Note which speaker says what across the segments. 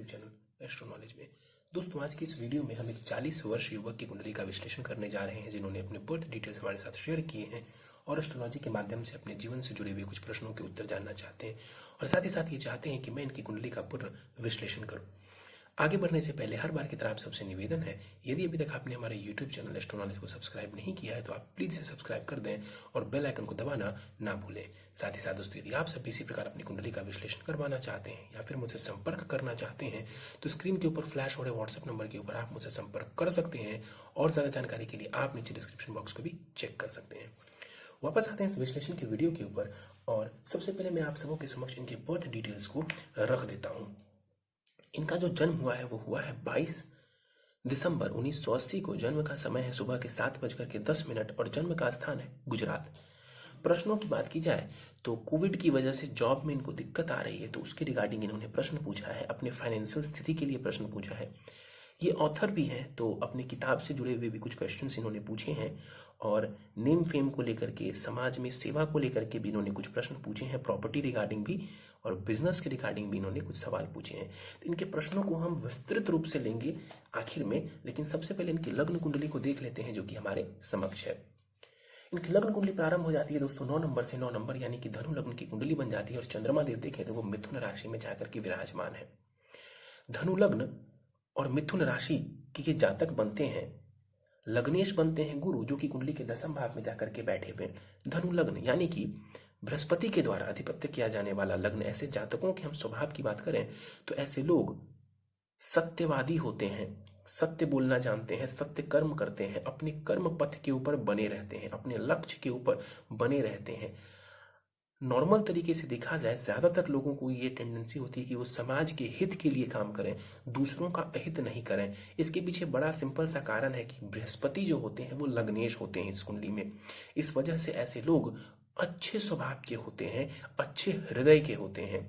Speaker 1: Channel astro knowledge में। दोस्तों, आज की इस वीडियो में हम एक 40 वर्ष युवक की कुंडली का विश्लेषण करने जा रहे हैं, जिन्होंने अपने बर्थ डिटेल्स हमारे साथ शेयर किए हैं और एस्ट्रोलॉजी के माध्यम से अपने जीवन से जुड़े हुए कुछ प्रश्नों के उत्तर जानना चाहते हैं और साथ ही साथ ये चाहते हैं कि मैं इनकी कुंडली का पूर्ण विश्लेषण करूं। आगे बढ़ने से पहले हर बार की तरह आप सबसे निवेदन है, यदि अभी तक आपने हमारे YouTube चैनल एस्ट्रो नॉलेज को सब्सक्राइब नहीं किया है तो आप प्लीज इसे सब्सक्राइब कर दें और बेल आइकन को दबाना ना भूलें। साथ ही साथ दोस्तों, यदि आप सब इसी प्रकार अपनी कुंडली का विश्लेषण करवाना चाहते हैं या फिर मुझसे संपर्क करना चाहते हैं तो स्क्रीन के ऊपर फ्लैश हो रहे व्हाट्सएप नंबर के ऊपर आप मुझसे संपर्क कर सकते हैं और ज्यादा जानकारी के लिए आप नीचे डिस्क्रिप्शन बॉक्स को भी चेक कर सकते हैं। वापस आते हैं इस विश्लेषण के वीडियो के ऊपर और सबसे पहले मैं आप सबों के समक्ष इनके बर्थ डिटेल्स को रख देता हूं। इनका जो जन्म हुआ है वो हुआ है 22 दिसंबर 1980 को। जन्म का समय है सुबह के 7:10 और जन्म का स्थान है गुजरात। प्रश्नों की बात की जाए तो कोविड की वजह से जॉब में इनको दिक्कत आ रही है, तो उसके रिगार्डिंग इन्होंने प्रश्न पूछा है। अपने फाइनेंशियल स्थिति के लिए प्रश्न पूछा है। ये ऑथर भी हैं, तो अपनी किताब से जुड़े हुए भी कुछ क्वेश्चंस इन्होंने पूछे हैं और नेम फेम को लेकर के, समाज में सेवा को लेकर के भी इन्होंने कुछ प्रश्न पूछे हैं। प्रॉपर्टी रिगार्डिंग भी और बिजनेस के रिगार्डिंग भी इन्होंने कुछ सवाल पूछे हैं। तो इनके प्रश्नों को हम विस्तृत रूप से लेंगे आखिर में, लेकिन सबसे पहले इनकी लग्न कुंडली को देख लेते हैं जो कि हमारे समक्ष है। इनकी लग्न कुंडली प्रारंभ हो जाती है दोस्तों 9 नंबर से। 9 नंबर यानी कि धनु लग्न की कुंडली बन जाती है और चंद्रमा देव देखें तो वो मिथुन राशि में जाकर के विराजमान है। धनु लग्न और मिथुन राशि के ये जातक बनते हैं। लग्नेश बनते हैं गुरु, जो कि कुंडली के 10वें भाव में जाकर के बैठे हुए। धनु लग्न यानी कि बृहस्पति के द्वारा अधिपत्य किया जाने वाला लग्न। ऐसे जातकों के हम स्वभाव की बात करें तो ऐसे लोग सत्यवादी होते हैं, सत्य बोलना जानते हैं, सत्य कर्म करते हैं, अपने कर्म पथ के ऊपर बने रहते हैं, अपने लक्ष्य के ऊपर बने रहते हैं। नॉर्मल तरीके से देखा जाए ज्यादातर लोगों को ये टेंडेंसी होती है कि वो समाज के हित के लिए काम करें, दूसरों का अहित नहीं करें। इसके पीछे बड़ा सिंपल सा कारण है कि बृहस्पति जो होते हैं वो लग्नेश होते हैं इस कुंडली में। इस वजह से ऐसे लोग अच्छे स्वभाव के होते हैं, अच्छे हृदय के होते हैं।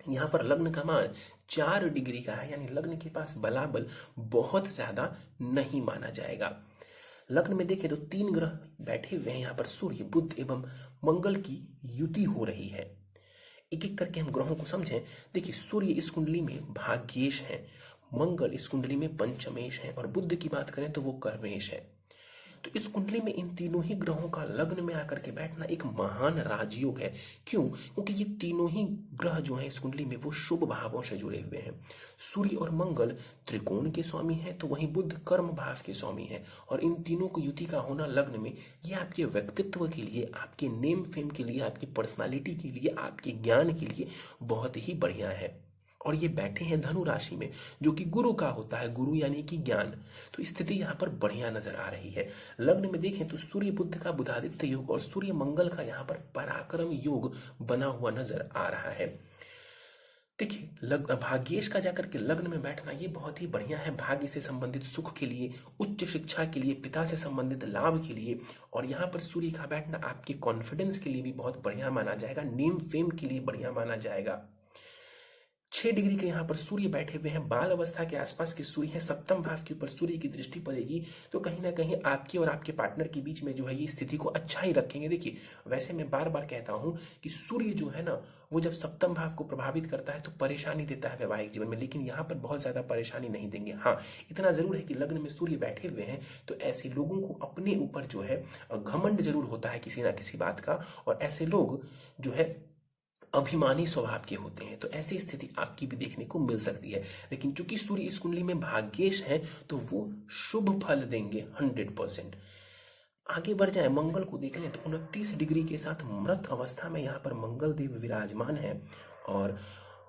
Speaker 1: यहाँ पर लग्न का मान 4 डिग्री का है, यानी लग्न के पास बलाबल बहुत ज्यादा नहीं माना जाएगा। लग्न में देखें तो 3 ग्रह बैठे हुए हैं। यहाँ पर सूर्य, बुध एवं मंगल की युति हो रही है। एक एक करके हम ग्रहों को समझें। देखिए, सूर्य इस कुंडली में भाग्येश है, मंगल इस कुंडली में पंचमेश है और बुध की बात करें तो वो कर्मेश है। तो इस कुंडली में इन तीनों ही ग्रहों का लग्न में आकर के बैठना एक महान राजयोग है। क्यों? क्योंकि ये तीनों ही ग्रह जो हैं इस कुंडली में वो शुभ भावों से जुड़े हुए हैं। सूर्य और मंगल त्रिकोण के स्वामी है, तो वहीं बुध कर्म भाव के स्वामी है। और इन तीनों को युति का होना लग्न में, ये आपके व्यक्तित्व के लिए, आपके नेम फेम के लिए, आपकी पर्सनालिटी के लिए, आपके ज्ञान के लिए बहुत ही बढ़िया है। और ये बैठे हैं धनु राशि में, जो कि गुरु का होता है। गुरु यानी कि ज्ञान। तो स्थिति यहाँ पर बढ़िया नजर आ रही है। लग्न में देखें तो सूर्य बुध का बुधादित्य योग और सूर्य मंगल का यहाँ पर पराक्रम योग बना हुआ नजर आ रहा है। देखिए, भाग्येश का जाकर के लग्न में बैठना ये बहुत ही बढ़िया है। भाग्य से संबंधित सुख के लिए, उच्च शिक्षा के लिए, पिता से संबंधित लाभ के लिए। और यहाँ पर सूर्य का बैठना आपके कॉन्फिडेंस के लिए भी बहुत बढ़िया माना जाएगा, नेम फेम के लिए बढ़िया माना जाएगा। 6 डिग्री के यहाँ पर सूर्य बैठे हुए हैं। बाल अवस्था के आसपास के सूर्य है। 7वें भाव के ऊपर सूर्य की दृष्टि पड़ेगी तो कहीं ना कहीं आपके और आपके पार्टनर के बीच में जो है ये स्थिति को अच्छा ही रखेंगे। देखिए, वैसे मैं बार बार कहता हूं कि सूर्य जो है ना, वो जब 7वें भाव को प्रभावित करता है तो परेशानी देता है वैवाहिक जीवन में, लेकिन यहाँ पर बहुत ज्यादा परेशानी नहीं देंगे। हाँ, इतना जरूर है कि लग्न में सूर्य बैठे हुए हैं तो ऐसे लोगों को अपने ऊपर जो है घमंड जरूर होता है किसी ना किसी बात का, और ऐसे लोग जो है अभिमानी स्वभाव के होते हैं। तो ऐसी स्थिति आपकी भी देखने को मिल सकती है। लेकिन चूंकि सूर्य इस कुंडली में भाग्येश है तो वो शुभ फल देंगे 100%। आगे बढ़ जाए, मंगल को देख लें तो 29 डिग्री के साथ मृत अवस्था में यहाँ पर मंगल देव विराजमान है और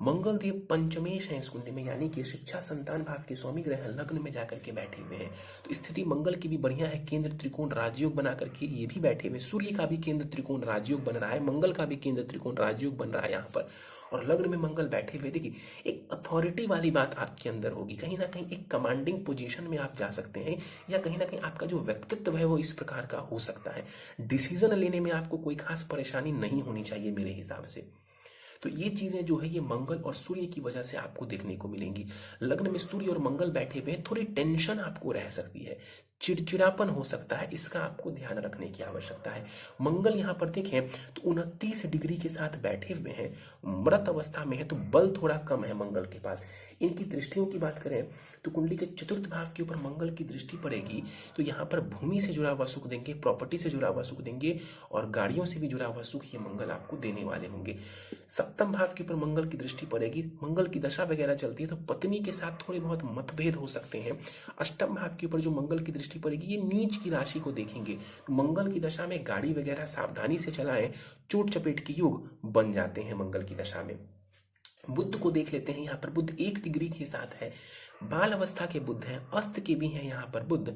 Speaker 1: मंगल देव पंचमेश है इस कुंडली में, यानी कि शिक्षा संतान भाव के स्वामी ग्रह लग्न में जाकर के बैठे हुए हैं। तो स्थिति मंगल की भी बढ़िया है। केंद्र त्रिकोण राजयोग बना करके ये भी बैठे हुए। सूर्य का भी केंद्र त्रिकोण राजयोग बन रहा है, मंगल का भी केंद्र त्रिकोण राजयोग बन रहा है यहाँ पर, और लग्न में मंगल बैठे हुए। देखिए, एक अथॉरिटी वाली बात आपके अंदर होगी, कहीं ना कहीं एक कमांडिंग पोजीशन में आप जा सकते हैं, या कहीं ना कहीं आपका जो व्यक्तित्व है वो इस प्रकार का हो सकता है। डिसीजन लेने में आपको कोई खास परेशानी नहीं होनी चाहिए मेरे हिसाब से। तो ये चीजें जो है ये मंगल और सूर्य की वजह से आपको देखने को मिलेंगी। लग्न में सूर्य और मंगल बैठे हुए, थोड़ी टेंशन आपको रह सकती है। चिड़चिड़ापन हो सकता है, इसका आपको ध्यान रखने की आवश्यकता है। मंगल यहाँ पर देखें तो 29 डिग्री के साथ बैठे हुए हैं, मृत अवस्था में है, तो बल थोड़ा कम है मंगल के पास। इनकी दृष्टियों की बात करें तो कुंडली के चतुर्थ भाव के ऊपर मंगल की दृष्टि पड़ेगी तो यहाँ पर भूमि से जुड़ा हुआ सुख देंगे, प्रॉपर्टी से जुड़ा हुआ सुख देंगे और गाड़ियों से भी जुड़ा हुआ सुख ये मंगल आपको देने वाले होंगे। सप्तम भाव के ऊपर मंगल की दृष्टि पड़ेगी, मंगल की दशा वगैरह चलती है तो पत्नी के साथ थोड़े बहुत मतभेद हो सकते हैं। अष्टम भाव के ऊपर जो मंगल की दृष्टि पड़ेगी ये नीच की राशि को देखेंगे, तो मंगल की दशा में गाड़ी वगैरह सावधानी से चलाएं, चोट चपेट के योग बन जाते हैं मंगल की दशा में। बुध को देख लेते हैं, यहाँ पर बुध 1 डिग्री के साथ है, बाल अवस्था के बुध हैं, अस्त के भी हैं यहाँ पर बुध।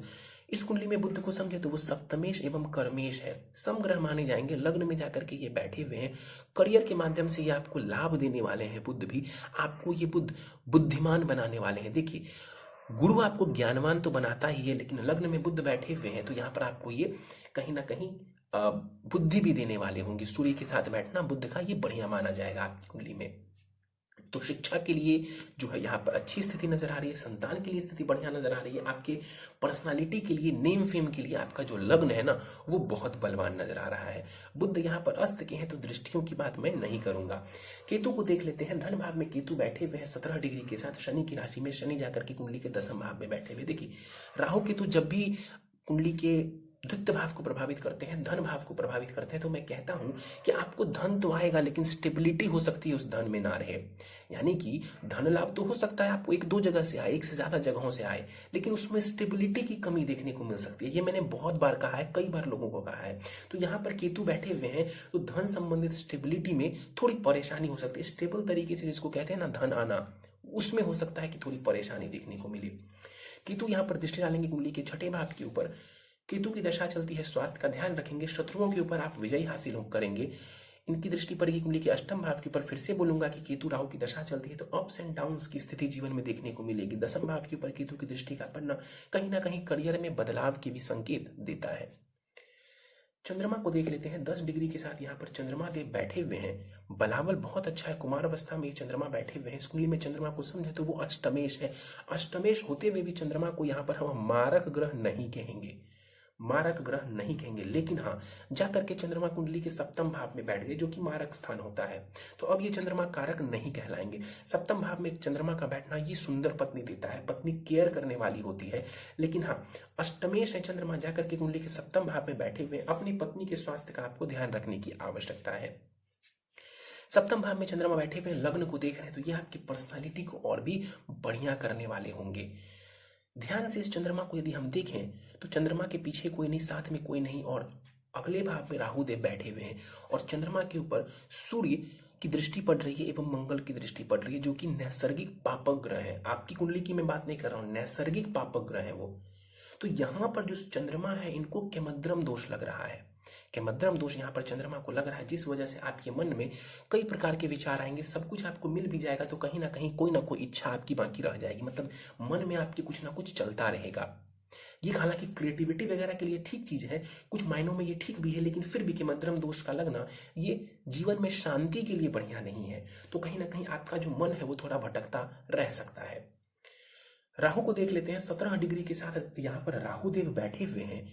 Speaker 1: इस कुंडली में बुध को समझे तो वो सप्तमेश एवं कर्मेश है, समग्रह माने जाएंगे, लग्न में जाकर के ये बैठे हुए हैं। करियर के माध्यम से ये आपको लाभ देने वाले हैं, बुध भी आपको ये बुध बुद्धिमान बनाने वाले हैं। देखिए गुरु आपको ज्ञानवान तो बनाता ही है, लेकिन लग्न में बुध बैठे हुए हैं तो यहाँ पर आपको ये कहीं ना कहीं बुद्धि भी देने वाले होंगे। सूर्य के साथ बैठना बुध का ये बढ़िया माना जाएगा आपकी कुंडली में। तो शिक्षा के लिए जो है यहाँ पर अच्छी स्थिति नजर आ रही है, संतान के लिए स्थिति बढ़िया नजर आ रही है, आपके पर्सनालिटी के लिए, नेम फेम के लिए आपका जो लग्न है ना वो बहुत बलवान नजर आ रहा है। बुध यहाँ पर अस्त के हैं तो दृष्टियों की बात मैं नहीं करूंगा। केतु को देख लेते हैं, धन भाव में केतु बैठे हुए हैं 17 डिग्री के साथ, शनि की राशि में, शनि जाकर के कुंडली के 10वें भाव में बैठे हुए। देखिए राहु केतु जब भी कुंडली के द्वितीय भाव को प्रभावित करते हैं, धन भाव को प्रभावित करते हैं, तो मैं कहता हूं कि आपको धन तो आएगा लेकिन स्टेबिलिटी हो सकती है उस धन में ना रहे। यानी कि धन लाभ तो हो सकता है आपको 1-2 जगह से आए, एक से ज्यादा जगहों से आए, लेकिन उसमें स्टेबिलिटी की कमी देखने को मिल सकती है। ये मैंने बहुत बार कहा है, कई बार लोगों को कहा है। तो यहाँ पर केतु बैठे हुए हैं तो धन संबंधित स्टेबिलिटी में थोड़ी परेशानी हो सकती है। स्टेबल तरीके से जिसको कहते हैं ना धन आना, उसमें हो सकता है कि थोड़ी परेशानी देखने को मिले। केतु यहाँ पर दृष्टि डालेंगे कुंडली के 6ठे भाव के ऊपर। केतु की दशा चलती है, स्वास्थ्य का ध्यान रखेंगे, शत्रुओं के ऊपर आप विजय हासिल करेंगे। इनकी दृष्टि पड़ेगी कुंडली के 8वें भाव के ऊपर। फिर से बोलूंगा कि केतु राहु की दशा चलती है तो अप्स एंड डाउन्स की स्थिति जीवन में देखने को मिलेगी। 10वें भाव के ऊपर केतु की दृष्टि का पड़ना कहीं ना कहीं करियर में बदलाव की भी संकेत देता है। चंद्रमा को देख लेते हैं, 10 डिग्री के साथ यहाँ पर चंद्रमा देव बैठे हुए हैं। बलाबल बहुत अच्छा है, कुमार अवस्था में चंद्रमा बैठे हुए हैं। इस कुंडली में चंद्रमा को समझे तो वो अष्टमेश है। अष्टमेश होते हुए भी चंद्रमा को यहाँ पर हम मारक ग्रह नहीं कहेंगे, मारक ग्रह नहीं कहेंगे, लेकिन हाँ जाकर के चंद्रमा कुंडली के 7वें भाव में बैठ गए जो कि मारक स्थान होता है, तो अब ये चंद्रमा कारक नहीं कहलाएंगे। 7वें भाव में चंद्रमा का बैठना ये सुंदर पत्नी देता है, पत्नी केयर करने वाली होती है। लेकिन हाँ अष्टमेश है चंद्रमा, जाकर के कुंडली के 7वें भाव में बैठे हुए, अपनी पत्नी के स्वास्थ्य का आपको ध्यान रखने की आवश्यकता है। 7वें भाव में चंद्रमा बैठे हुए लग्न को देख रहे हैं तो ये आपकी पर्सनालिटी को और भी बढ़िया करने वाले होंगे। ध्यान से इस चंद्रमा को यदि हम देखें तो चंद्रमा के पीछे कोई नहीं, साथ में कोई नहीं, और अगले भाव में राहु देव बैठे हुए हैं और चंद्रमा के ऊपर सूर्य की दृष्टि पड़ रही है एवं मंगल की दृष्टि पड़ रही है जो कि नैसर्गिक पापक ग्रह है। आपकी कुंडली की मैं बात नहीं कर रहा हूं, नैसर्गिक पापक ग्रह है वो। तो यहां पर जो चंद्रमा है इनको केमद्रम दोष लग रहा है, केमद्रम दोष यहाँ पर चंद्रमा को लग रहा है, जिस वजह से आपके मन में कई प्रकार के विचार आएंगे। सब कुछ आपको मिल भी जाएगा तो कहीं ना कोई इच्छा आपकी बाकी रह जाएगी, मतलब मन में आपके कुछ ना कुछ चलता रहेगा। ये हालांकि क्रिएटिविटी वगैरह के लिए ठीक चीज है, कुछ मायनों में ये ठीक भी है, लेकिन फिर भी केमद्रम दोष का लगना ये जीवन में शांति के लिए बढ़िया नहीं है। तो कहीं ना कहीं आपका जो मन है वो थोड़ा भटकता रह सकता है। राहु को देख लेते हैं, 17 डिग्री के साथ यहाँ पर राहु देव बैठे हुए हैं।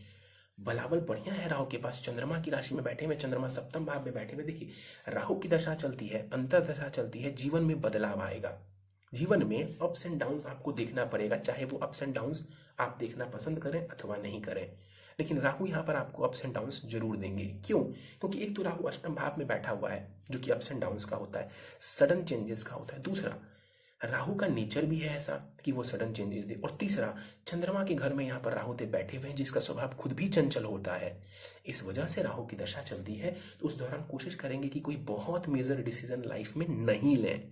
Speaker 1: बलाबल बढ़िया है राहु के पास, चंद्रमा की राशि में बैठे हुए, चंद्रमा 7वें भाव में बैठे हुए। देखिए राहु की दशा चलती है, अंतर दशा चलती है, जीवन में बदलाव आएगा। जीवन में अप्स एंड डाउन्स आपको देखना पड़ेगा, चाहे वो अप्स एंड डाउन्स आप देखना पसंद करें अथवा नहीं करें, लेकिन राहु यहाँ पर आपको अप्स एंड डाउन्स जरूर देंगे। क्यों? क्योंकि एक तो राहु 8वें भाव में बैठा हुआ है जो कि अप्स एंड डाउन्स का होता है, सडन चेंजेस का होता है। दूसरा राहु का नेचर भी है ऐसा कि वो सडन चेंजेस दे, और तीसरा चंद्रमा के घर में यहाँ पर राहु देव बैठे हुए हैं जिसका स्वभाव खुद भी चंचल होता है। इस वजह से राहु की दशा चलती है तो उस दौरान कोशिश करेंगे कि कोई बहुत मेजर डिसीजन लाइफ में नहीं लें,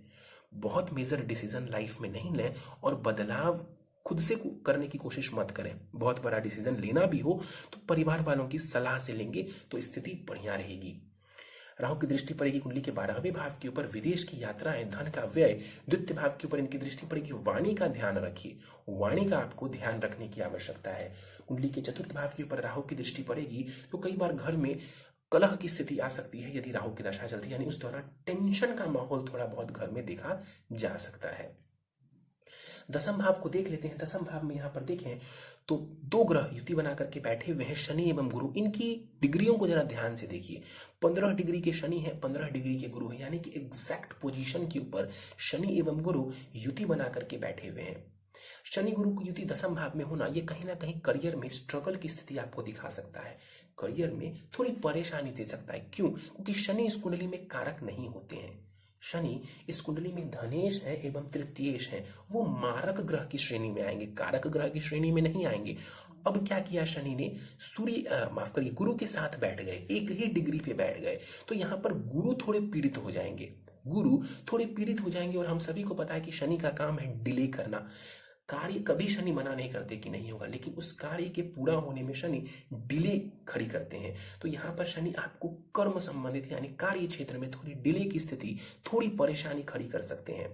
Speaker 1: बहुत मेजर डिसीजन लाइफ में नहीं लें, और बदलाव खुद से करने की कोशिश मत करें। बहुत बड़ा डिसीजन लेना भी हो तो परिवार वालों की सलाह से लेंगे तो स्थिति बढ़िया रहेगी। राहु की दृष्टि पड़ेगी कुंडली के 12वें भाव के ऊपर, विदेश की यात्राएं, धन का व्यय। द्वितीय भाव के ऊपर इनकी दृष्टि पड़ेगी, वाणी का ध्यान रखिए, वाणी का आपको ध्यान रखने की आवश्यकता है। कुंडली के 4th भाव के ऊपर राहु की दृष्टि पड़ेगी तो कई बार घर में कलह की स्थिति आ सकती है यदि राहु की दशा चलती है, यानी उस दौरान टेंशन का माहौल थोड़ा बहुत घर में देखा जा सकता है। दसम भाव को देख लेते हैं। दसम भाव में यहाँ पर देखें तो दो ग्रह युति बना करके बैठे हुए हैं, शनि एवं गुरु। इनकी डिग्रियों को जरा ध्यान से देखिए। 15 डिग्री के शनि है, 15 डिग्री के गुरु है, यानी कि एग्जैक्ट पोजीशन के ऊपर शनि एवं गुरु युति बना करके बैठे हुए हैं। शनि गुरु की युति दसम भाव में होना ये कहीं ना कहीं करियर में स्ट्रगल की स्थिति आपको दिखा सकता है, करियर में थोड़ी परेशानी दे सकता है। क्यों? क्योंकि शनि इस कुंडली में कारक नहीं होते हैं। शनि इस कुंडली में धनेश है एवं तृतीयेश है, वो मारक ग्रह की श्रेणी में आएंगे, कारक ग्रह की श्रेणी में नहीं आएंगे। अब क्या किया शनि ने, माफ करिए, गुरु के साथ बैठ गए, एक ही डिग्री पे बैठ गए, तो यहां पर गुरु थोड़े पीड़ित हो जाएंगे, गुरु थोड़े पीड़ित हो जाएंगे। और हम सभी को पता है कि शनि का काम है डिले करना। कार्य कभी शनि मना नहीं करते कि नहीं होगा, लेकिन उस कार्य के पूरा होने में शनि डिले खड़ी करते हैं। तो यहाँ पर शनि आपको कर्म संबंधित यानी कार्य क्षेत्र में थोड़ी डिले की स्थिति, थोड़ी परेशानी खड़ी कर सकते हैं।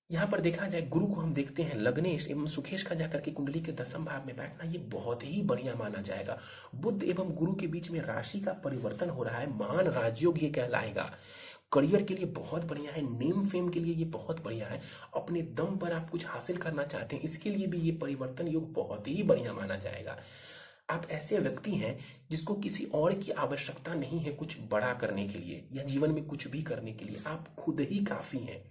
Speaker 1: यहाँ पर देखा जाए गुरु को हम देखते हैं लग्नेश एवं सुखेश का जाकर के कुंडली के दसम भाव में बैठना ये बहुत ही बढ़िया माना जाएगा। बुध एवं गुरु के बीच में राशि का परिवर्तन हो रहा है, महान राजयोग ये कहलाएगा। करियर के लिए बहुत बढ़िया है, नेम फेम के लिए ये बहुत बढ़िया है, अपने दम पर आप कुछ हासिल करना चाहते हैं इसके लिए भी ये परिवर्तन योग बहुत ही बढ़िया माना जाएगा। आप ऐसे व्यक्ति हैं जिसको किसी और की आवश्यकता नहीं है कुछ बड़ा करने के लिए या जीवन में कुछ भी करने के लिए, आप खुद ही काफी हैं,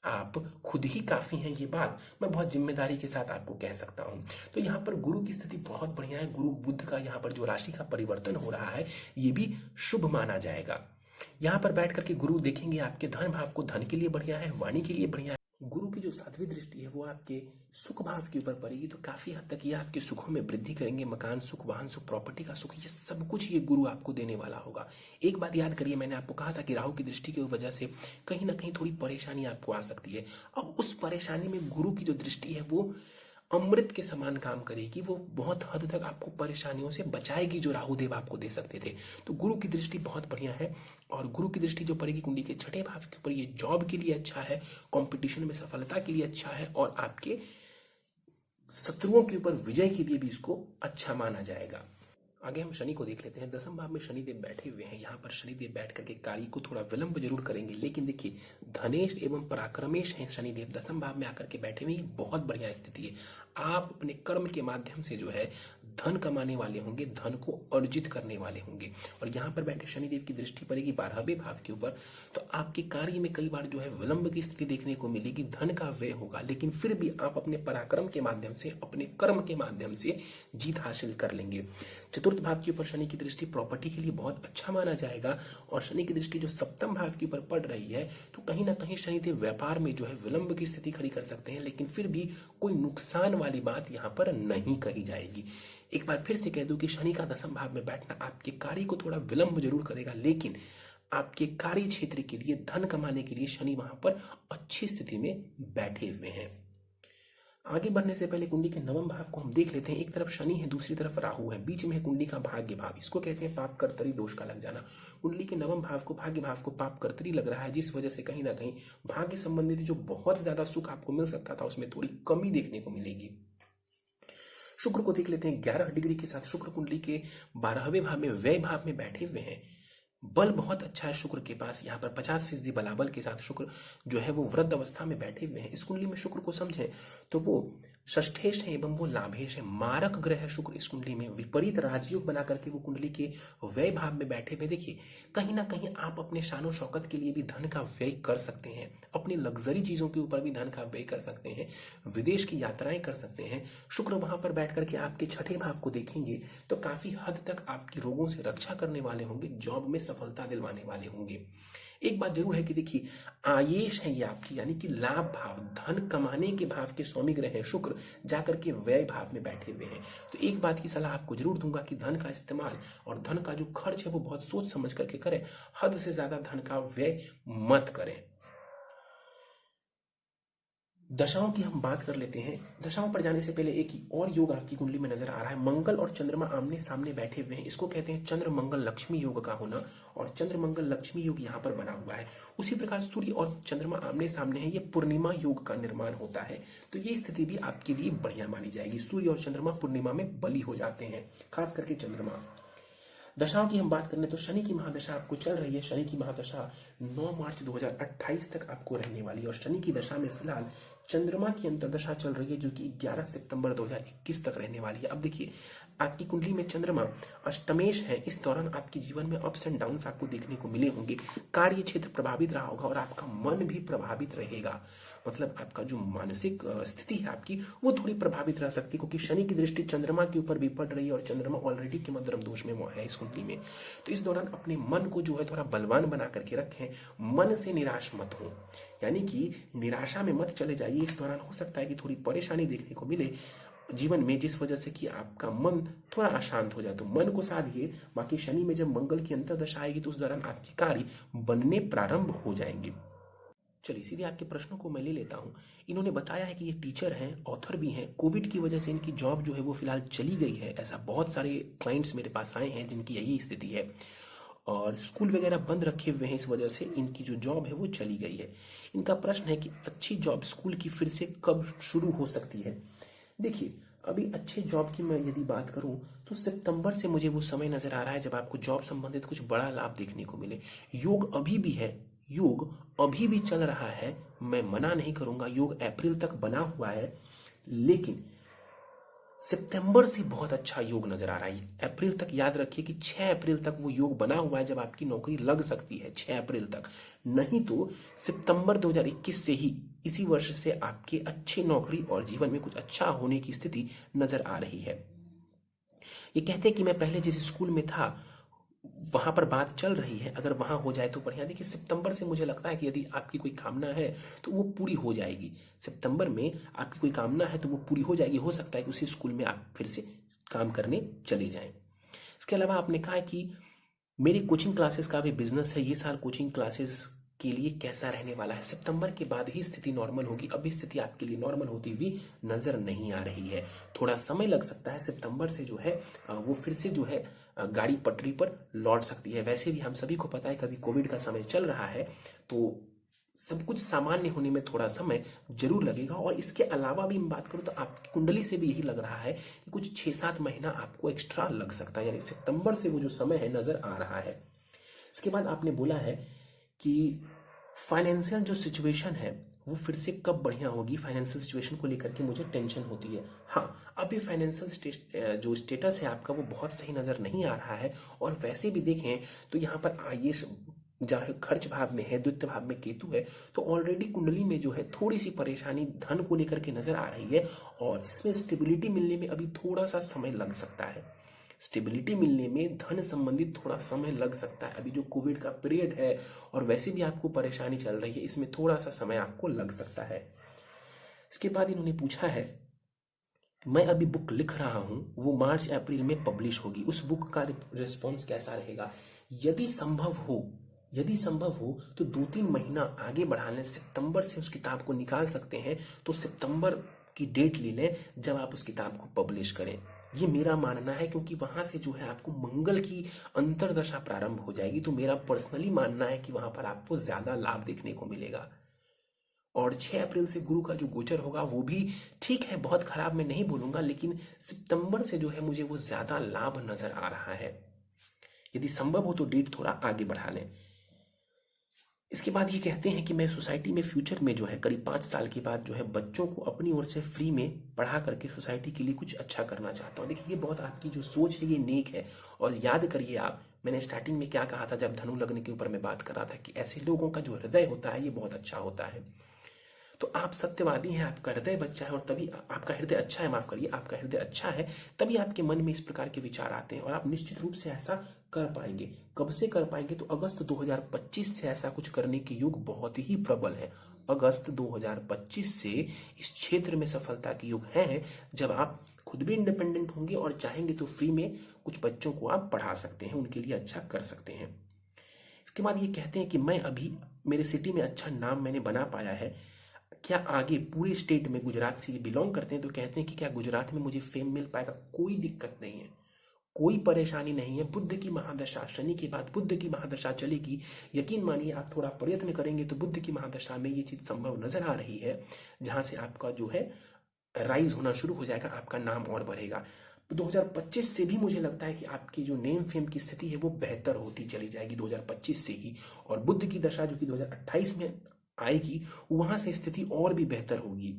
Speaker 1: आप खुद ही काफी हैं। ये बात मैं बहुत जिम्मेदारी के साथ आपको कह सकता हूं। तो यहाँ पर गुरु की स्थिति बहुत बढ़िया है। गुरु बुध का यहाँ पर जो राशि का परिवर्तन हो रहा है ये भी शुभ माना जाएगा। यहाँ पर बैठ करके गुरु देखेंगे आपके धन भाव को, धन के लिए बढ़िया है, वाणी के लिए बढ़िया है। गुरु की जो 7वीं दृष्टि है वो आपके सुख भाव के ऊपर पड़ेगी, तो काफी हद तक ये आपके सुखों में वृद्धि करेंगे। मकान सुख, वाहन सुख, प्रॉपर्टी का सुख, ये सब कुछ ये गुरु आपको देने वाला होगा। एक बात याद करिए, मैंने आपको कहा था कि राहु की दृष्टि की वजह से कहीं ना कहीं थोड़ी परेशानी आपको आ सकती है। अब उस परेशानी में गुरु की जो दृष्टि है वो अमृत के समान काम करेगी, वो बहुत हद तक आपको परेशानियों से बचाएगी जो राहुदेव आपको दे सकते थे। तो गुरु की दृष्टि बहुत बढ़िया है। और गुरु की दृष्टि जो पड़ेगी कुंडली के 6ठे भाव के ऊपर, ये जॉब के लिए अच्छा है, कंपटीशन में सफलता के लिए अच्छा है, और आपके शत्रुओं के ऊपर विजय के लिए भी इसको अच्छा माना जाएगा। आगे हम शनि को देख लेते हैं। दसम भाव में शनिदेव बैठे हुए हैं। यहाँ पर शनिदेव बैठ करके कार्य को थोड़ा विलंब जरूर करेंगे, लेकिन देखिए धनेश एवं पराक्रमेश हैं शनिदेव, दसम भाव में आकर के बैठे हुए, बहुत बढ़िया स्थिति है। आप अपने कर्म के माध्यम से जो है धन कमाने वाले होंगे, धन को अर्जित करने वाले होंगे। और यहाँ पर बैठे शनिदेव की दृष्टि पड़ेगी 12वें भाव के ऊपर, तो आपके कार्य में कई बार जो है विलंब की स्थिति देखने को मिलेगी, धन का व्यय होगा, लेकिन फिर भी आप अपने पराक्रम के माध्यम से, अपने कर्म के माध्यम से जीत हासिल कर लेंगे। चतुर्थ भाव के ऊपर शनि की दृष्टि प्रॉपर्टी के लिए बहुत अच्छा माना जाएगा। और शनि की दृष्टि जो सप्तम भाव के ऊपर पड़ रही है, तो कहीं ना कहीं शनिदेव व्यापार में जो है विलंब की स्थिति खड़ी कर सकते हैं, लेकिन फिर भी कोई नुकसान वाली बात यहाँ पर नहीं कही जाएगी। एक बार फिर से कह दूं कि शनि का दसम भाव में बैठना आपके कार्य को थोड़ा विलंब जरूर करेगा, लेकिन आपके कार्य क्षेत्र के लिए, धन कमाने के लिए शनि वहां पर अच्छी स्थिति में बैठे हुए हैं। आगे बढ़ने से पहले कुंडली के नवम भाव को हम देख लेते हैं। एक तरफ शनि है, दूसरी तरफ राहु है, बीच में है कुंडली का भाग्य भाव, इसको कहते हैं पाप कर्तरी दोष का लग जाना। कुंडली के नवम भाव को, भाग्य भाव को पाप कर्तरी लग रहा है, जिस वजह से कहीं ना कहीं भाग्य संबंधित जो बहुत ज्यादा सुख आपको मिल सकता था उसमें थोड़ी कमी देखने को मिलेगी। शुक्र को देख लेते हैं। 11 डिग्री के साथ शुक्र कुंडली के 12वें भाव में, व्यय भाव में बैठे हुए हैं। बल बहुत अच्छा है शुक्र के पास, यहाँ पर 50% बलाबल के साथ शुक्र जो है वो वृद्ध अवस्था में बैठे हुए हैं। इस कुंडली में शुक्र को समझें तो वो षष्ठेश है एवं वो लाभेश है, मारक ग्रह है शुक्र इस कुंडली में। विपरीत राजयोग बना करके वो कुंडली के व्यय भाव में बैठे हुए। देखिए कहीं ना कहीं आप अपने शानो शौकत के लिए भी धन का व्यय कर सकते हैं, अपनी लग्जरी चीजों के ऊपर भी धन का व्यय कर सकते हैं, विदेश की यात्राएं कर सकते हैं। शुक्र वहां पर बैठ करके आपके 6ठे भाव को देखेंगे तो काफी हद तक आपकी रोगों से रक्षा करने वाले होंगे, जॉब में सफलता दिलवाने वाले होंगे। एक बात जरूर है कि देखिए आयेश है ये आपकी, यानी कि लाभ भाव, धन कमाने के भाव के स्वामी ग्रह है शुक्र, जाकर के व्यय भाव में बैठे हुए हैं। तो एक बात की सलाह आपको जरूर दूंगा कि धन का इस्तेमाल और धन का जो खर्च है वो बहुत सोच समझ करके करें, हद से ज्यादा धन का व्यय मत करें। दशाओं की हम बात कर लेते हैं। दशाओं पर जाने से पहले एक और योग आपकी कुंडली में नजर आ रहा है। मंगल और चंद्रमा आमने सामने बैठे हुए हैं, इसको कहते हैं चंद्र मंगल लक्ष्मी योग का होना, और चंद्र मंगल लक्ष्मी योग यहाँ पर बना हुआ है। उसी प्रकार सूर्य और चंद्रमा आमने सामने है, ये पूर्णिमा योग का निर्माण होता है। तो ये स्थिति भी आपके लिए बढ़िया मानी जाएगी। सूर्य और चंद्रमा पूर्णिमा में बली हो जाते हैं, खास करके चंद्रमा। दशाओं की हम बात करें तो शनि की महादशा आपको चल रही है। शनि की महादशा 9 मार्च 2028 तक आपको रहने वाली है, और शनि की दशा में फिलहाल चंद्रमा की अंतर्दशा चल रही है जो कि 11 सितंबर 2021 तक रहने वाली है। अब देखिए, आपकी कुंडली में चंद्रमा अष्टमेश है। इस दौरान आपके जीवन में अप्स एंड डाउन्स आपको देखने को मिले होंगे। कार्य क्षेत्र प्रभावित रहा होगा और आपका मन भी प्रभावित रहेगा। मतलब आपका जो मानसिक स्थिति है आपकी, वो थोड़ी प्रभावित रह सकती है, क्योंकि शनि की दृष्टि चंद्रमा के ऊपर भी पड़ रही है और चंद्रमा ऑलरेडी के मध्यम दोष में वो है इस कुंडली में। तो इस दौरान अपने मन को जो है थोड़ा बलवान बना करके रखें। मन से निराश मत हो, यानी कि निराशा में मत चले जाइए। इस दौरान हो सकता है कि थोड़ी परेशानी देखने को मिले जीवन में, जिस वजह से कि आपका मन थोड़ा अशांत हो जाए। तो मन को साधिए। बाकी शनि में जब मंगल की अंतर्दशा आएगी तो उस दौरान आपके कार्य बनने प्रारंभ हो जाएंगे। चलिए सीधे आपके प्रश्नों को मैं ले लेता हूं। इन्होंने बताया है कि ये टीचर हैं, ऑथर भी हैं। कोविड की वजह से इनकी जॉब जो है वो फिलहाल चली गई है। ऐसा बहुत सारे क्लाइंट्स मेरे पास आए हैं जिनकी यही स्थिति है, और स्कूल वगैरह बंद रखे हुए हैं, इस वजह से इनकी जो जॉब है वो चली गई है। इनका प्रश्न है कि अच्छी जॉब स्कूल की फिर से कब शुरू हो सकती है। देखिए, अभी अच्छे जॉब की मैं यदि बात करूं तो सितंबर से मुझे वो समय नजर आ रहा है जब आपको जॉब संबंधित कुछ बड़ा लाभ देखने को मिले। योग अभी भी है, योग अभी भी चल रहा है, मैं मना नहीं करूंगा। योग अप्रैल तक बना हुआ है, लेकिन सितंबर से बहुत अच्छा योग नजर आ रहा है। अप्रैल तक याद रखिए कि 6 अप्रैल तक वो योग बना हुआ है जब आपकी नौकरी लग सकती है, 6 अप्रैल तक। नहीं तो सितंबर 2021 से ही, इसी वर्ष से आपकी अच्छी नौकरी और जीवन में कुछ अच्छा होने की स्थिति नजर आ रही है। ये कहते हैं कि मैं पहले जिस स्कूल में था वहां पर बात चल रही है, अगर वहां हो जाए तो बढ़िया। देखिए, सितंबर से मुझे लगता है कि यदि आपकी कोई कामना है तो वो पूरी हो जाएगी। सितंबर में आपकी कोई कामना है तो वो पूरी हो जाएगी। हो सकता है कि उसी स्कूल में आप फिर से काम करने चले जाएं। इसके अलावा आपने कहा कि मेरी कोचिंग क्लासेस का भी बिजनेस है, ये साल कोचिंग क्लासेस के लिए कैसा रहने वाला है। सितंबर के बाद ही स्थिति नॉर्मल होगी, अभी स्थिति आपके लिए नॉर्मल होती हुई नजर नहीं आ रही है। थोड़ा समय लग सकता है। सितंबर से जो है वो फिर से जो है गाड़ी पटरी पर लौट सकती है। वैसे भी हम सभी को पता है कभी कोविड का समय चल रहा है, तो सब कुछ सामान्य होने में थोड़ा समय जरूर लगेगा। और इसके अलावा भी मैं बात करूं तो आपकी कुंडली से भी यही लग रहा है कि कुछ 6-7 महीना आपको एक्स्ट्रा लग सकता है, यानी सितंबर से वो जो समय है नजर आ रहा है। इसके बाद आपने बोला है कि फाइनेंशियल जो सिचुएशन है वो फिर से कब बढ़िया होगी। फाइनेंशियल सिचुएशन को लेकर के मुझे टेंशन होती है। हाँ, अभी फाइनेंशियल जो स्टेटस है आपका वो बहुत सही नजर नहीं आ रहा है। और वैसे भी देखें तो यहाँ पर आयुष जहाँ खर्च भाव में है, द्वितीय भाव में केतु है, तो ऑलरेडी कुंडली में जो है थोड़ी सी परेशानी धन को लेकर के नजर आ रही है, और इसमें स्टेबिलिटी मिलने में अभी थोड़ा सा समय लग सकता है। स्टेबिलिटी मिलने में धन संबंधित थोड़ा समय लग सकता है। अभी जो कोविड का पीरियड है और वैसे भी आपको परेशानी चल रही है, इसमें थोड़ा सा समय आपको लग सकता है। इसके बाद इन्होंने पूछा है, मैं अभी बुक लिख रहा हूं, वो मार्च अप्रैल में पब्लिश होगी, उस बुक का रिस्पॉन्स कैसा रहेगा। यदि संभव हो तो 2-3 महीना आगे बढ़ा लें, सितंबर से उस किताब को निकाल सकते हैं तो सितंबर की डेट ले लें जब आप उस किताब को पब्लिश करें। ये मेरा मानना है, क्योंकि वहां से जो है आपको मंगल की अंतर्दशा प्रारंभ हो जाएगी। तो मेरा पर्सनली मानना है कि वहां पर आपको ज्यादा लाभ देखने को मिलेगा। और 6 अप्रैल से गुरु का जो गोचर होगा वो भी ठीक है, बहुत खराब मैं नहीं बोलूंगा, लेकिन सितंबर से जो है मुझे वो ज्यादा लाभ नजर आ रहा है। यदि संभव हो तो डेट थोड़ा आगे बढ़ा लें। इसके बाद ये कहते हैं कि मैं सोसाइटी में फ्यूचर में जो है करीब 5 साल के बाद जो है बच्चों को अपनी ओर से फ्री में पढ़ा करके सोसाइटी के लिए कुछ अच्छा करना चाहता हूँ। देखिए, ये बहुत आपकी जो सोच है ये नेक है। और याद करिए आप, मैंने स्टार्टिंग में क्या कहा था जब धनु लग्न के ऊपर मैं बात कर रहा था कि ऐसे लोगों का जो हृदय होता है ये बहुत अच्छा होता है। तो आप सत्यवादी हैं, आपका हृदय बच्चा है, और तभी आपका हृदय अच्छा है, माफ करिए, आपका हृदय अच्छा है, तभी आपके मन में इस प्रकार के विचार आते हैं और आप निश्चित रूप से ऐसा कर पाएंगे। कब से कर पाएंगे, तो अगस्त 2025 से ऐसा कुछ करने के योग बहुत ही प्रबल है। अगस्त 2025 से इस क्षेत्र में सफलता के योग है, जब आप खुद भी इंडिपेंडेंट होंगे और चाहेंगे तो फ्री में कुछ बच्चों को आप पढ़ा सकते हैं, उनके लिए अच्छा कर सकते हैं। इसके बाद ये कहते हैं कि मैं अभी मेरे सिटी में अच्छा नाम मैंने बना पाया है, क्या आगे पूरे स्टेट में, गुजरात से बिलोंग करते हैं तो कहते हैं कि क्या गुजरात में मुझे फेम मिल पाएगा। कोई दिक्कत नहीं है, कोई परेशानी नहीं है। बुद्ध की महादशा, शनि के बाद बुद्ध की महादशा चलेगी। यकीन मानिए, आप थोड़ा प्रयत्न करेंगे तो बुद्ध की महादशा में ये चीज संभव नजर आ रही है, जहां से आपका जो है राइज होना शुरू हो जाएगा, आपका नाम और बढ़ेगा। 2025 से भी मुझे लगता है कि आपकी जो नेम फेम की स्थिति है वो बेहतर होती चली जाएगी 2025 से ही। और बुद्ध की दशा जो कि 2028 में आएगी वहां से स्थिति और भी बेहतर होगी।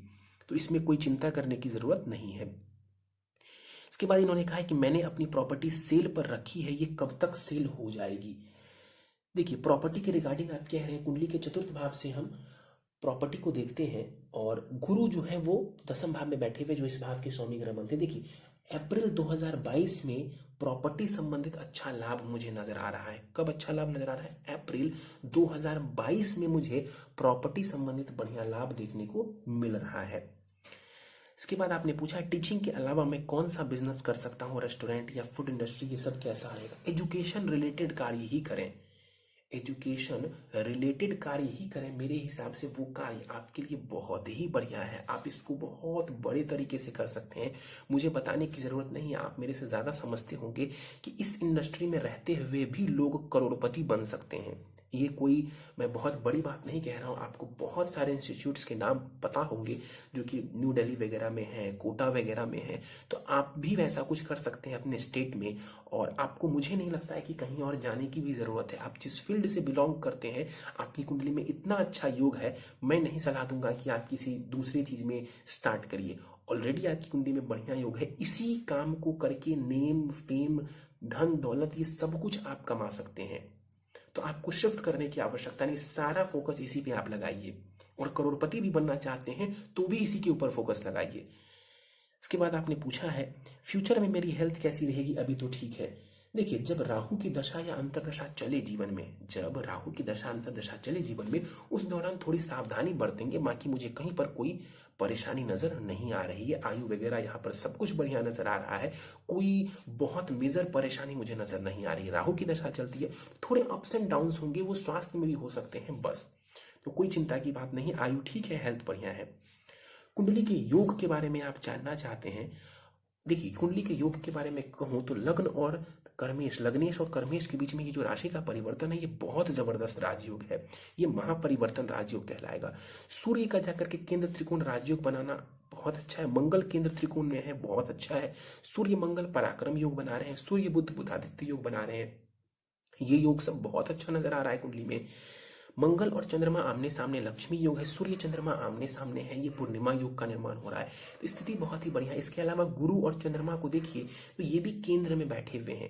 Speaker 1: तो इसमें कोई चिंता करने की जरूरत नहीं है। इसके बाद इन्होंने कहा है कि मैंने अपनी प्रॉपर्टी सेल पर रखी है, ये कब तक सेल हो जाएगी। देखिए, प्रॉपर्टी के रिगार्डिंग आप कह रहे हैं, कुंडली के चतुर्थ भाव से हम प्रॉपर्टी को देखते हैं और गुरु जो है वो दसम भाव में बैठे हुए जो इस भाव के स्वामी ग्रह बनते हैं। देखिए, अप्रैल 2022 में प्रॉपर्टी संबंधित अच्छा लाभ मुझे नजर आ रहा है। कब अच्छा लाभ नजर आ रहा है? अप्रैल 2022 में मुझे प्रॉपर्टी संबंधित बढ़िया लाभ देखने को मिल रहा है। इसके बाद आपने पूछा टीचिंग के अलावा मैं कौन सा बिजनेस कर सकता हूँ, रेस्टोरेंट या फूड इंडस्ट्री, ये सब कैसा रहेगा? एजुकेशन रिलेटेड कार्य ही करें, एजुकेशन रिलेटेड कार्य ही करें। मेरे हिसाब से वो कार्य आपके लिए बहुत ही बढ़िया है, आप इसको बहुत बड़े तरीके से कर सकते हैं। मुझे बताने की जरूरत नहीं है, आप मेरे से ज्यादा समझते होंगे कि इस इंडस्ट्री में रहते हुए भी लोग करोड़पति बन सकते हैं। ये कोई मैं बहुत बड़ी बात नहीं कह रहा हूँ, आपको बहुत सारे इंस्टीट्यूट्स के नाम पता होंगे जो कि न्यू दिल्ली वगैरह में है, कोटा वगैरह में है। तो आप भी वैसा कुछ कर सकते हैं अपने स्टेट में, और आपको मुझे नहीं लगता है कि कहीं और जाने की भी जरूरत है। आप जिस फील्ड से बिलोंग करते हैं, आपकी कुंडली में इतना अच्छा योग है, मैं नहीं सलाह दूंगा कि आप किसी दूसरी चीज में स्टार्ट करिए। ऑलरेडी आपकी कुंडली में बढ़िया योग है, इसी काम को करके नेम फेम धन दौलत ये सब कुछ आप कमा सकते हैं। तो आपको शिफ्ट करने की आवश्यकता नहीं, सारा फोकस इसी पे आप लगाइए। और करोड़पति भी बनना चाहते हैं तो भी इसी के ऊपर फोकस लगाइए। इसके बाद आपने पूछा है फ्यूचर में मेरी हेल्थ कैसी रहेगी, अभी तो ठीक है। देखिए, जब राहु की दशा या अंतरदशा चले जीवन में, जब राहु की दशा अंतरदशा चले जीवन में, उस दौरान थोड़ी सावधानी बरतेंगे। बाकी मुझे कहीं पर कोई परेशानी नजर नहीं आ रही है। आयु वगैरह यहाँ पर सब कुछ बढ़िया नजर आ रहा है, कोई बहुत मेजर परेशानी मुझे नजर नहीं आ रही है। राहु की दशा चलती है, थोड़े अप्स एंड डाउन्स होंगे, वो स्वास्थ्य में भी हो सकते हैं, बस। तो कोई चिंता की बात नहीं, आयु ठीक है, हेल्थ बढ़िया है। कुंडली के योग के बारे में आप जानना चाहते हैं। देखिए, कुंडली के योग के बारे में कहूं तो लग्न और कर्मेश, लग्नेश और कर्मेश के बीच में ये जो राशि का परिवर्तन है, ये बहुत जबरदस्त राजयोग है, ये महापरिवर्तन राजयोग कहलाएगा। सूर्य का जाकर के केंद्र त्रिकोण राजयोग बनाना बहुत अच्छा है। मंगल केंद्र त्रिकोण में है, बहुत अच्छा है। सूर्य मंगल पराक्रम योग बना रहे हैं, सूर्य बुध बुधादित्य योग बना रहे हैं। ये योग सब बहुत अच्छा नजर आ रहा है कुंडली में। मंगल और चंद्रमा आमने सामने लक्ष्मी योग है, सूर्य चंद्रमा आमने सामने है, ये पूर्णिमा योग का निर्माण हो रहा है। तो स्थिति बहुत ही बढ़िया है। इसके अलावा गुरु और चंद्रमा को देखिए तो ये भी केंद्र में बैठे हुए हैं।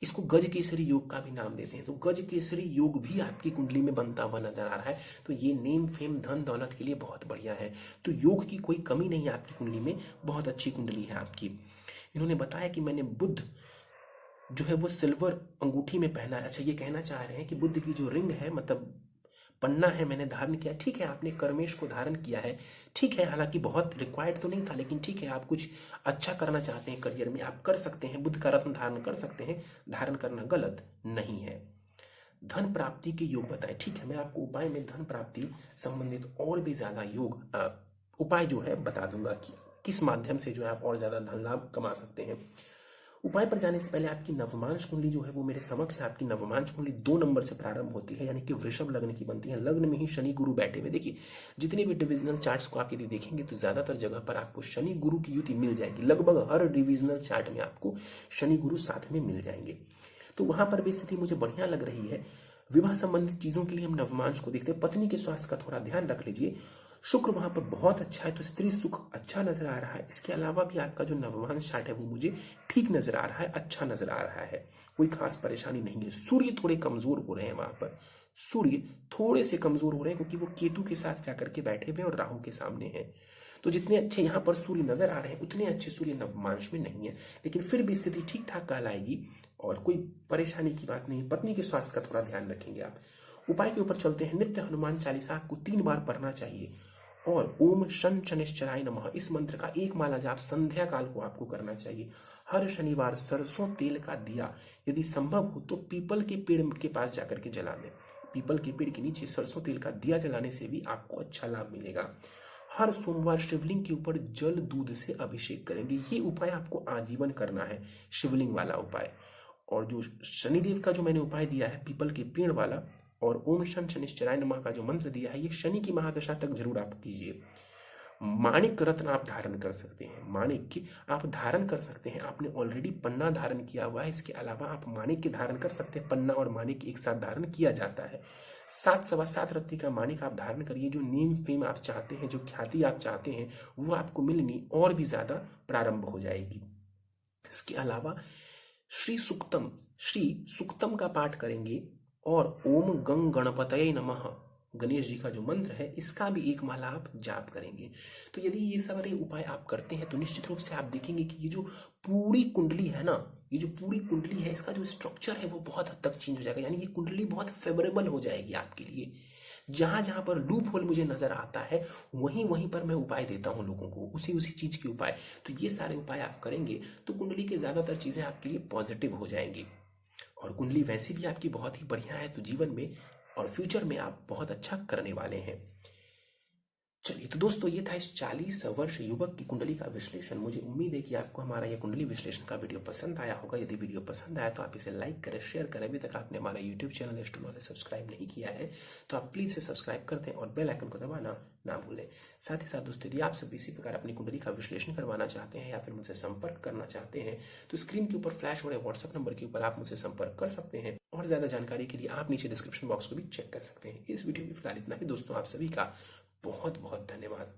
Speaker 1: इसको गज केसरी योग का भी नाम देते हैं। तो गज केसरी योग भी आपकी कुंडली में बनता हुआ नजर आ रहा है। तो ये नेम फेम धन दौलत के लिए बहुत बढ़िया है। तो योग की कोई कमी नहीं है आपकी कुंडली में, बहुत अच्छी कुंडली है आपकी। इन्होंने बताया कि मैंने बुध जो है वो सिल्वर अंगूठी में पहना है। अच्छा, ये कहना चाह रहे हैं कि बुद्ध की जो रिंग है, मतलब पन्ना है, मैंने धारण किया। ठीक है, आपने कर्मेश को धारण किया है, ठीक है, हालांकि बहुत रिक्वायर्ड तो नहीं था, लेकिन ठीक है, आप कुछ अच्छा करना चाहते हैं करियर में, आप कर सकते हैं। बुद्ध का रत्न धारण कर सकते हैं, धारण करना गलत नहीं है। धन प्राप्ति के योग बताएं। ठीक है, मैं आपको उपाय में धन प्राप्ति संबंधित और भी ज्यादा योग उपाय जो है बता दूंगा कि किस माध्यम से जो है आप और ज्यादा धन लाभ कमा सकते हैं। उपाय पर जाने से पहले आपकी नवमांश कुंडली जो है वो मेरे समक्ष है। आपकी नवमांश कुंडली 2 नंबर से प्रारंभ होती है, यानी कि वृषभ लग्न की बनती है। लग्न में ही शनि गुरु बैठे हुए। देखिए, जितने भी डिविजनल चार्ट्स को आप यदि देखेंगे तो ज्यादातर जगह पर आपको शनि गुरु की युति मिल जाएगी। लगभग हर डिविजनल चार्ट में आपको शनि गुरु साथ में मिल जाएंगे। तो वहां पर भी स्थिति मुझे बढ़िया लग रही है। विवाह संबंधित चीजों के लिए हम नवमांश को देखते हैं। पत्नी के स्वास्थ्य का थोड़ा ध्यान रख लीजिए। शुक्र वहां पर बहुत अच्छा है, तो स्त्री सुख अच्छा नजर आ रहा है। इसके अलावा भी आपका जो नवमांश चार्ट है वो मुझे ठीक नजर आ रहा है, अच्छा नजर आ रहा है, कोई खास परेशानी नहीं है। सूर्य थोड़े कमजोर हो रहे हैं वहां पर, सूर्य थोड़े से कमजोर हो रहे हैं क्योंकि वो केतु के साथ जाकर के बैठे हुए और राहु के सामने हैं। तो जितने अच्छे यहाँ पर सूर्य नजर आ रहे हैं उतने अच्छे सूर्य नवमांश में नहीं है, लेकिन फिर भी स्थिति ठीक ठाक कहलाएगी और कोई परेशानी की बात नहीं। पत्नी के स्वास्थ्य का थोड़ा ध्यान रखेंगे आप। उपाय के ऊपर चलते हैं। नित्य हनुमान चालीसा को 3 बार पढ़ना चाहिए और ओम शन शनिश्चराय नमः इस मंत्र का 1 माला जाप संध्या काल को आपको करना चाहिए। हर शनिवार सरसों तेल का दिया यदि संभव हो तो पीपल के पेड़ के पास जाकर के जला दें। पीपल के पेड़ के नीचे सरसों तेल का दिया जलाने से भी आपको अच्छा लाभ मिलेगा। हर सोमवार शिवलिंग के ऊपर जल दूध से अभिषेक करेंगे। ये उपाय आपको आजीवन करना है, शिवलिंग वाला उपाय। और जो शनिदेव का जो मैंने उपाय दिया है पीपल के पेड़ वाला और ओम शं शनिश्चराय नमः का जो मंत्र दिया है, ये शनि की महादशा तक जरूर आप कीजिए। माणिक रत्न आप धारण कर सकते हैं, माणिक्य आप धारण कर सकते हैं। आपने ऑलरेडी पन्ना धारण किया हुआ है, इसके अलावा आप माणिक्य धारण कर सकते हैं। पन्ना और माणिक एक साथ धारण किया जाता है। 7 रत्ती का माणिक आप धारण करिए। जो नेम फेम आप चाहते हैं, जो ख्याति आप चाहते हैं, वो आपको मिलनी और भी ज्यादा प्रारंभ हो जाएगी। इसके अलावा श्री सुक्तम का पाठ करेंगे और ओम गंग गणपतये नमः गणेश जी का जो मंत्र है, इसका भी एक माला आप जाप करेंगे। तो यदि ये सारे उपाय आप करते हैं तो निश्चित रूप से आप देखेंगे कि ये जो पूरी कुंडली है ना, ये जो पूरी कुंडली है, इसका जो स्ट्रक्चर है वो बहुत हद तक चेंज हो जाएगा। यानी ये कुंडली बहुत फेवरेबल हो जाएगी आपके लिए। जहां जहां पर लूप होल मुझे नजर आता है, वहीं वहीं पर मैं उपाय देता हूं लोगों को, उसी उसी चीज के उपाय। तो ये सारे उपाय आप करेंगे तो कुंडली के ज्यादातर चीजें आपके लिए पॉजिटिव हो जाएंगी। और कुंडली वैसे भी आपकी बहुत ही बढ़िया है, तो जीवन में और फ्यूचर में आप बहुत अच्छा करने वाले हैं। चलिए, तो दोस्तों ये था इस 40 वर्ष युवक की कुंडली का विश्लेषण। मुझे उम्मीद है कि आपको हमारा ये कुंडली विश्लेषण का वीडियो पसंद आया होगा। यदि वीडियो पसंद आया तो आप इसे लाइक करें, शेयर करें। अभी तक आपने हमारा YouTube channel astro knowledge subscribe नहीं किया है तो आप प्लीज इसे सब्सक्राइब कर दें और बेल आइकन को दबाना ना भूलें। साथ ही साथ दोस्तों, यदि आप सब इसी प्रकार अपनी कुंडली का विश्लेषण करवाना चाहते हैं या फिर मुझसे संपर्क करना चाहते हैं तो स्क्रीन के ऊपर फ्लैश हो रहे व्हाट्सएप नंबर के ऊपर आप मुझसे संपर्क कर सकते हैं। और ज्यादा जानकारी के लिए आप नीचे डिस्क्रिप्शन बॉक्स को भी चेक कर सकते हैं। इस वीडियो में फिलहाल इतना ही दोस्तों। आप सभी का बहुत बहुत धन्यवाद।